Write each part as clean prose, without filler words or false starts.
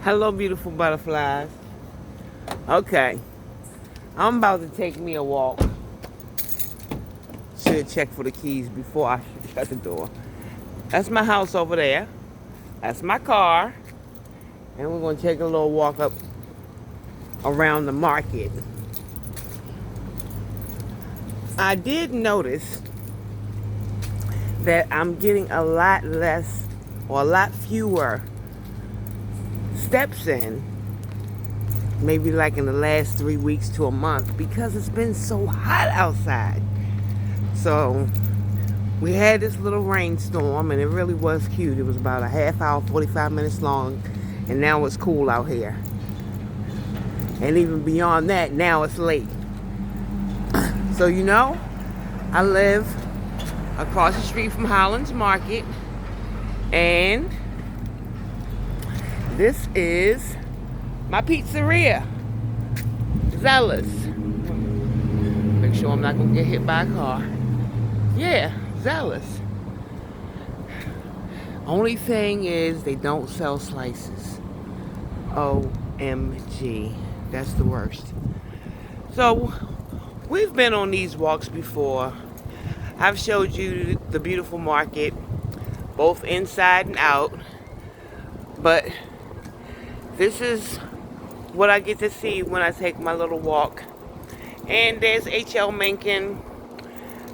Hello, beautiful butterflies. Okay, I'm about to take me a walk. Should check for the keys before I shut the door. That's my house over there. That's my car. And we're going to take a little walk up around the market. I did notice that I'm getting a lot less or a lot fewer steps in, maybe like in the last 3 weeks to a month, because it's been so hot outside. So we had this little rainstorm and it really was cute. It was about a half hour, 45 minutes long, and now it's cool out here. And even beyond that, now it's late. So I live across the street from Highlands Market, and this is my pizzeria, Zealous. Make sure I'm not gonna get hit by a car. Yeah, Zealous. Only thing is they don't sell slices. OMG, that's the worst. So we've been on these walks before. I've showed you the beautiful market, both inside and out. But this is what I get to see when I take my little walk. And there's H.L. Mencken.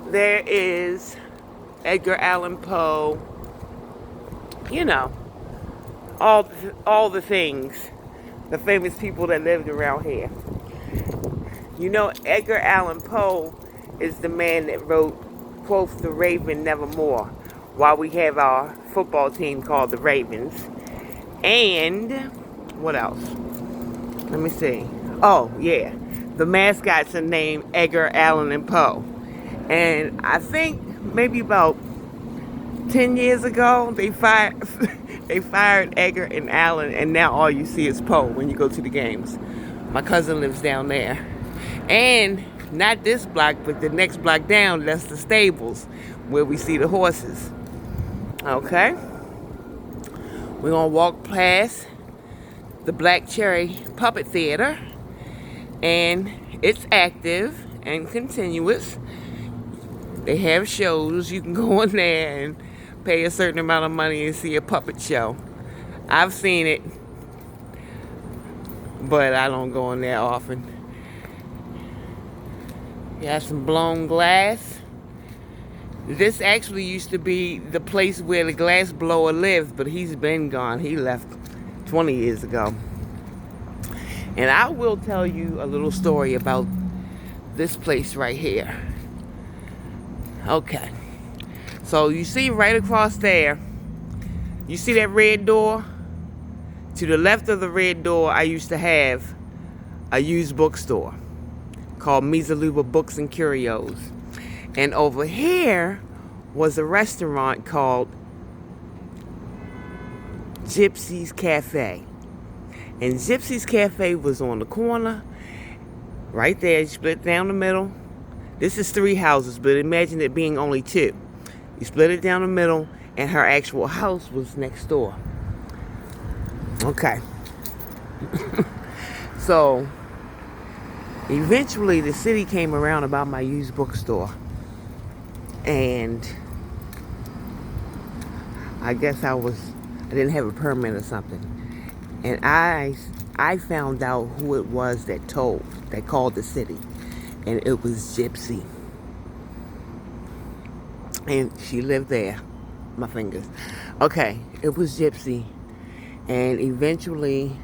There is Edgar Allan Poe. All the things, the famous people that lived around here. Edgar Allan Poe is the man that wrote, quote, "The Raven Nevermore," while we have our football team called the Ravens. And what else? Let me see. Oh, yeah. The mascots are named Edgar Allan Poe. And I think maybe about 10 years ago, they fired Edgar and Allan, and now all you see is Poe when you go to the games. My cousin lives down there. And not this block, but the next block down, that's the stables where we see the horses. Okay? We're going to walk past the Black Cherry Puppet Theater, and it's active and continuous. They have shows. You can go in there and pay a certain amount of money and see a puppet show. I've seen it, but I don't go in there often. Got some blown glass. This actually used to be the place where the glass blower lived, but he's been gone. He left 20 years ago. And I will tell you a little story about this place right here. Okay. So you see right across there, you see that red door? To the left of the red door, I used to have a used bookstore called Mizaluba Books and Curios. And over here was a restaurant called Gypsy's Cafe. And Gypsy's Cafe was on the corner, right there. You split down the middle. This is 3 houses, but imagine it being only 2. You split it down the middle, and her actual house was next door. Okay. So eventually the city came around about my used bookstore, and I guess I didn't have a permit or something, and I found out who it was that called the city, and it was Gypsy, and she lived there. My fingers. Okay, it was Gypsy, and eventually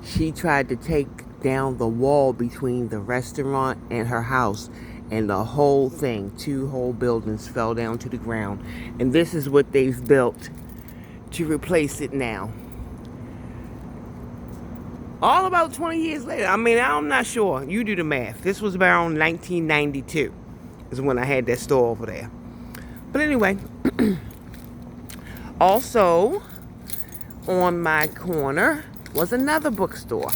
she tried to take down the wall between the restaurant and her house, and the whole thing, 2 whole buildings, fell down to the ground. And this is what they've built to replace it now. All about 20 years later. I mean, I'm not sure. You do the math. This was around 1992 is when I had that store over there. But anyway, also on my corner was another bookstore.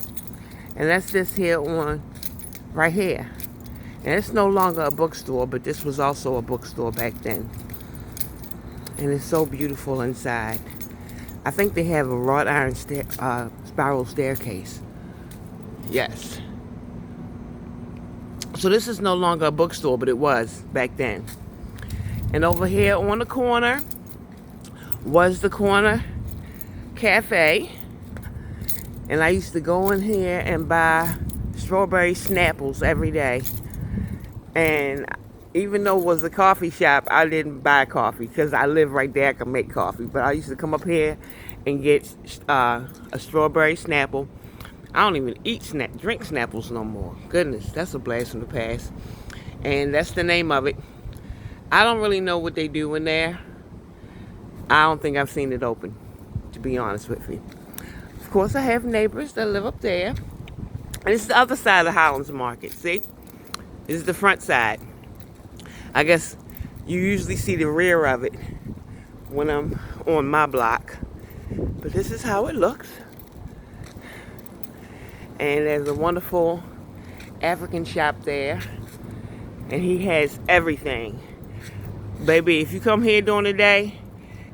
And that's this here on right here. And it's no longer a bookstore, but this was also a bookstore back then. And it's so beautiful inside. I think they have a wrought iron spiral staircase. Yes. So this is no longer a bookstore, but it was back then. And over here on the corner was the Corner Cafe. And I used to go in here and buy strawberry Snapples every day. And even though it was a coffee shop, I didn't buy coffee because I live right there. I can make coffee. But I used to come up here and get a strawberry Snapple. I don't even drink Snapples no more. Goodness, that's a blast from the past. And that's the name of it. I don't really know what they do in there. I don't think I've seen it open, to be honest with you. Of course, I have neighbors that live up there. And this is the other side of Highlands Market, see? This is the front side. I guess you usually see the rear of it when I'm on my block. But this is how it looks. And there's a wonderful African shop there. And he has everything. Baby, if you come here during the day,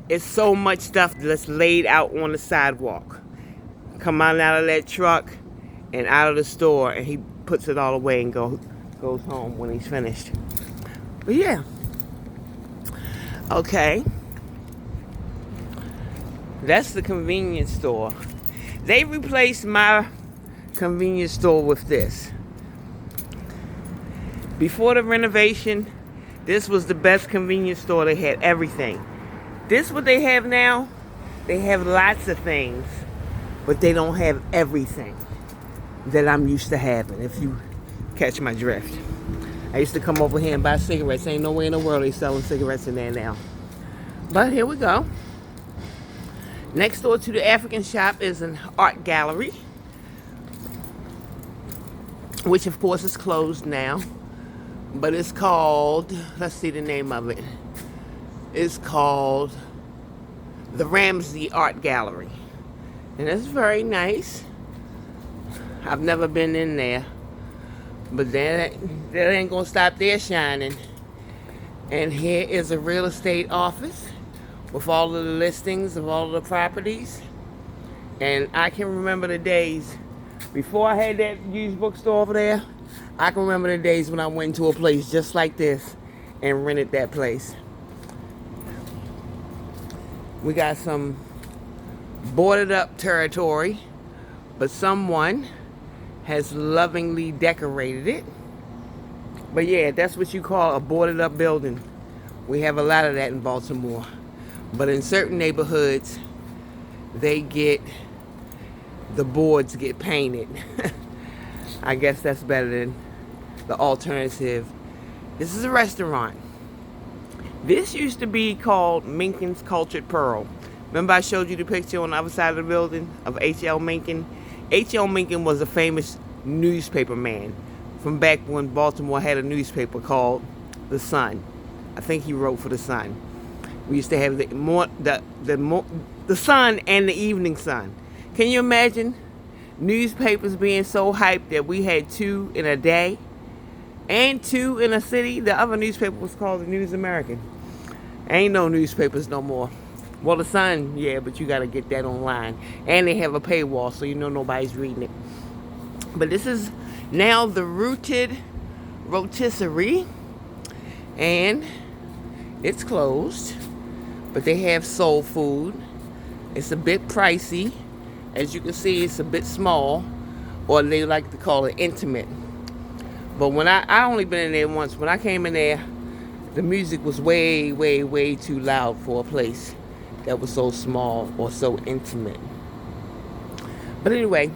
it's so much stuff that's laid out on the sidewalk. Come on out of that truck and out of the store, and he puts it all away and goes home when he's finished. But yeah. Okay. That's the convenience store. They replaced my convenience store with this. Before the renovation, this was the best convenience store. They had everything. This what they have now, they have lots of things, but they don't have everything that I'm used to having, if you catch my drift. I used to come over here and buy cigarettes. Ain't no way in the world they selling cigarettes in there now. But here we go. Next door to the African shop is an art gallery, which of course is closed now. But it's called, let's see the name of it. It's called the Ramsey Art Gallery. And it's very nice. I've never been in there. But that ain't gonna stop their shining. And here is a real estate office with all of the listings of all of the properties. And I can remember the days before I had that used bookstore over there. I can remember the days when I went to a place just like this and rented that place. We got some boarded up territory, but someone has lovingly decorated it. But yeah, that's what you call a boarded up building. We have a lot of that in Baltimore. But in certain neighborhoods, the boards get painted. I guess that's better than the alternative. This is a restaurant. This used to be called Minkin's Cultured Pearl. Remember I showed you the picture on the other side of the building of H.L. Mencken? H.L. Mencken was a famous newspaper man from back when Baltimore had a newspaper called The Sun. I think he wrote for The Sun. We used to have the Sun and the Evening Sun. Can you imagine newspapers being so hyped that we had 2 in a day and 2 in a city? The other newspaper was called the News American. Ain't no newspapers no more. Well, the Sun, yeah, but you got to get that online. And they have a paywall, so you know nobody's reading it. But this is now the Rooted Rotisserie. And it's closed. But they have soul food. It's a bit pricey. As you can see, it's a bit small. Or they like to call it intimate. But when I only been in there once. When I came in there, the music was way, way, way too loud for a place that was so small or so intimate. But anyway,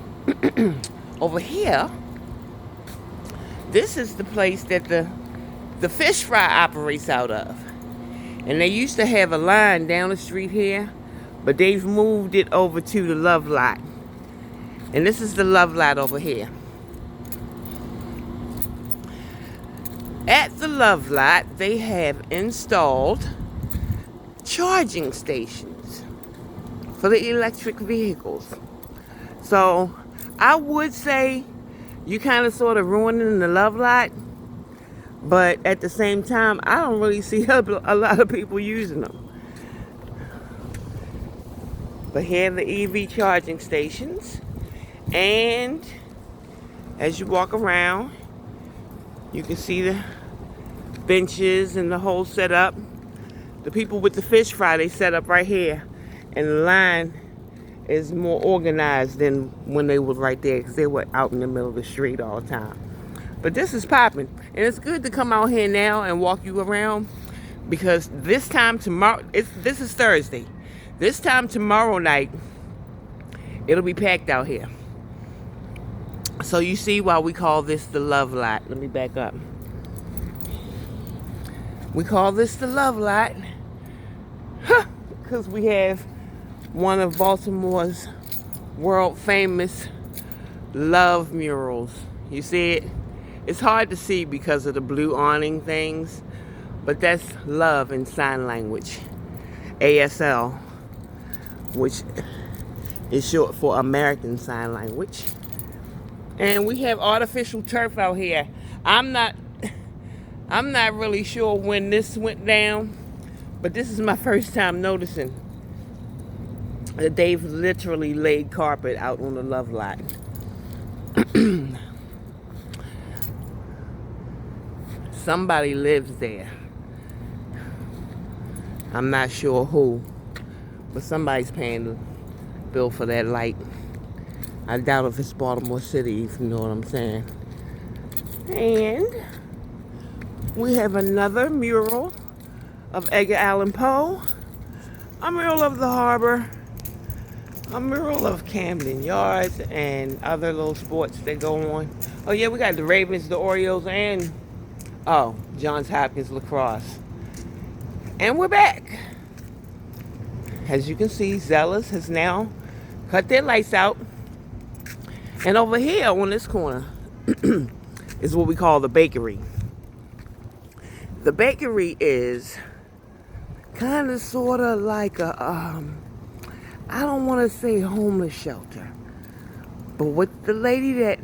over here, this is the place that the fish fry operates out of. And they used to have a line down the street here, but they've moved it over to the Love Lot. And this is the Love Lot over here. At the Love Lot, they have installed charging stations for the electric vehicles. So I would say you kind of sort of ruining the Love Lot, but at the same time, I don't really see a lot of people using them. But here are the EV charging stations. And as you walk around, you can see the benches and the whole setup. The people with the fish fry, they set up right here. And the line is more organized than when they were right there, because they were out in the middle of the street all the time. But this is popping. And it's good to come out here now and walk you around, because this time tomorrow, this is Thursday. This time tomorrow night, it'll be packed out here. So you see why we call this the Love Lot. Let me back up. We call this the Love Lot because we have one of Baltimore's world famous love murals. You see it? It's hard to see because of the blue awning things, but that's love in sign language. ASL, which is short for American Sign Language. And we have artificial turf out here. I'm not really sure when this went down, but this is my first time noticing that they've literally laid carpet out on the Love Lot. Somebody lives there. I'm not sure who, but somebody's paying the bill for that light. I doubt if it's Baltimore City, if you know what I'm saying. And we have another mural of Edgar Allan Poe, a mural of the harbor, a mural of Camden Yards, and other little sports that go on. Oh yeah, we got the Ravens, the Orioles, and Johns Hopkins lacrosse. And we're back. As you can see, Zeller's has now cut their lights out. And over here on this corner is what we call the bakery. The bakery is kind of sort of like a, I don't want to say homeless shelter, but what the lady that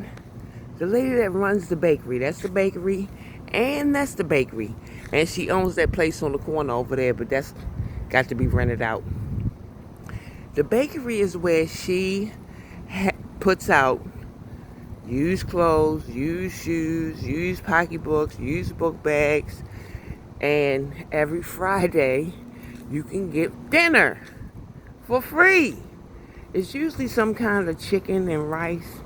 runs the bakery, that's the bakery, and that's the bakery. And she owns that place on the corner over there, but that's got to be rented out. The bakery is where she puts out used clothes, used shoes, used pocketbooks, used book bags, and every Friday you can get dinner for free. It's usually some kind of chicken and rice.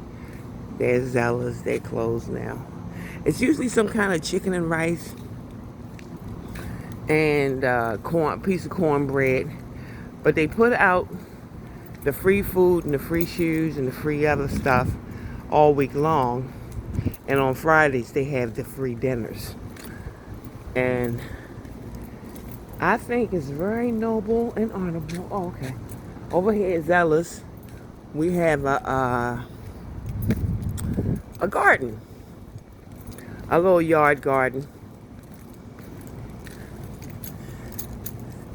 There's Zeller's, they're closed now. It's usually some kind of chicken and rice and piece of cornbread, but they put out the free food and the free shoes and the free other stuff all week long, and on Fridays they have the free dinners. And I think it's very noble and honorable. Oh, okay. Over here at Zeller's, we have a garden, a little yard garden.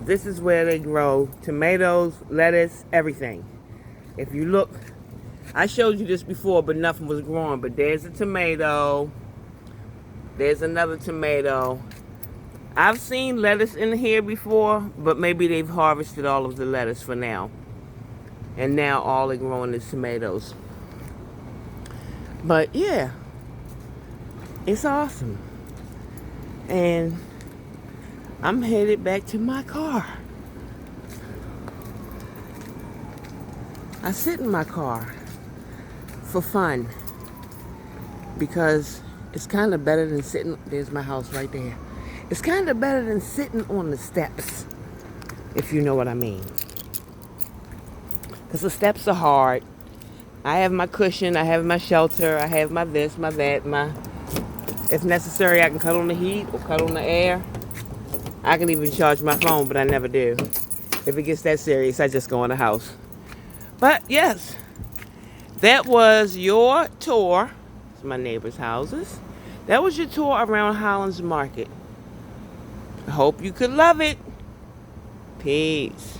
This is where they grow tomatoes, lettuce, everything. If you look, I showed you this before, but nothing was growing. But there's a tomato. There's another tomato. I've seen lettuce in here before, but maybe they've harvested all of the lettuce for now. And now all they're growing is tomatoes. But yeah, it's awesome. And I'm headed back to my car. I sit in my car for fun because it's kind of better than sitting. There's my house right there. It's kind of better than sitting on the steps, if you know what I mean. Because the steps are hard. I have my cushion, I have my shelter, I have my this, my that, if necessary, I can cut on the heat or cut on the air. I can even charge my phone, but I never do. If it gets that serious, I just go in the house. But yes, that was your tour. It's my neighbor's houses. That was your tour around Highlands Market. I hope you could love it. Peace.